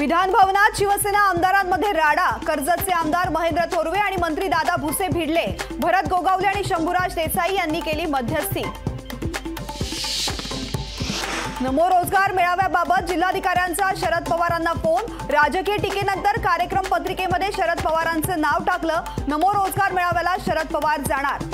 विधान भवनात शिवसेना आमदारांमध्ये राडा। कर्जतचे आमदार महेंद्र थोरवे आणि मंत्री दादा भुसे भिडले। भरत गोगावले आणि शंभूराज देसाई यांनी केली मध्यस्थी। नमो रोजगार मेळाव्याबाबत जिल्हाधिकाऱ्यांचा शरद पवारांना फोन। राजकीय टीकेनंतर कार्यक्रम पत्रिकेमध्ये शरद पवारांचं नाव टाकलं। नमो रोजगार मेळाव्याला शरद पवार जाणार।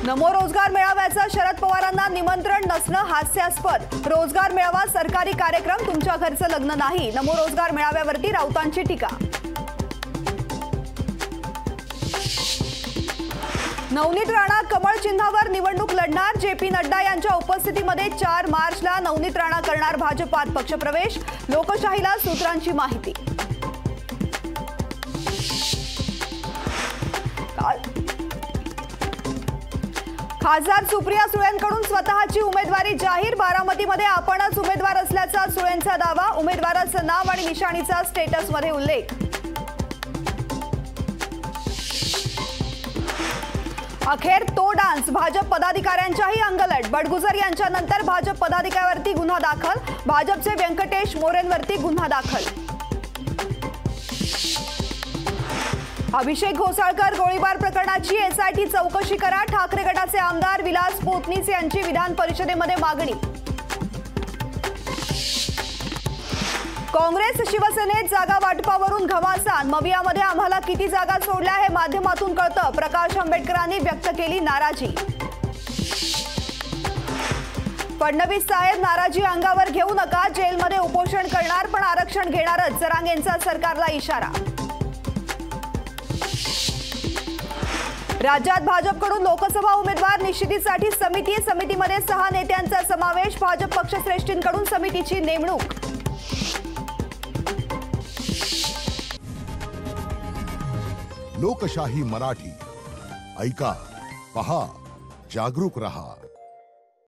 नमो रोजगार मेळाव्याचं शरद पवारांना निमंत्रण नसणं हास्यास्पद। रोजगार मेळावा सरकारी कार्यक्रम, तुमच्या घरचं लग्न नाही। नमो रोजगार मेळाव्यावरती राऊतांची टीका। नवनीत राणा कमळ चिन्हावर निवडणूक लढणार। जेपी नड्डा यांच्या उपस्थितीमध्ये 4 मार्चला नवनीत राणा करणार भाजपात पक्षप्रवेश। लोकशाहीला सूत्रांची माहिती। खासदार सुप्रिया सुळेंकडून स्वतःची उमेदवारी जाहीर। बारामतीमध्ये आपणच उमेदवार असल्याचा सुळेंचा दावा। उमेदवाराचं नाव आणि निशाणीचा स्टेटसमध्ये उल्लेख। अखेर तो डान्स, भाजप पदाधिकाऱ्यांच्याही अंगलट। बडगुजर यांच्यानंतर भाजप पदाधिकाऱ्यांवरती गुन्हा दाखल। भाजपचे व्यंकटेश मोरेंवरती गुन्हा दाखल। अभिषेक घोसाळकर गोळीबार प्रकरणाची एसआयटी चौकशी करा। ठाकरे गटाचे आमदार विलास पोतनीस यांची विधान परिषदेमध्ये मागणी। काँग्रेस शिवसेनेत जागा वाटपावरून घमासान। मवियामध्ये आम्हाला किती जागा सोडल्या हे माध्यमातून कळतं। प्रकाश आंबेडकरांनी व्यक्त केली नाराजी। फडणवीस साहेब नाराजी अंगावर घेऊ नका। जेलमध्ये उपोषण करणार पण आरक्षण घेणारच, जरांगेंचा सरकारला इशारा। राज्यात भाजपकडून लोकसभा उमेदवार निश्चितीसाठी समितीमध्ये 6 नेत्यांचा समावेश। भाजप पक्षश्रेष्ठींकडून समितीची नेमणूक। लोकशाही मराठी ऐका, पहा, जागरूक रहा।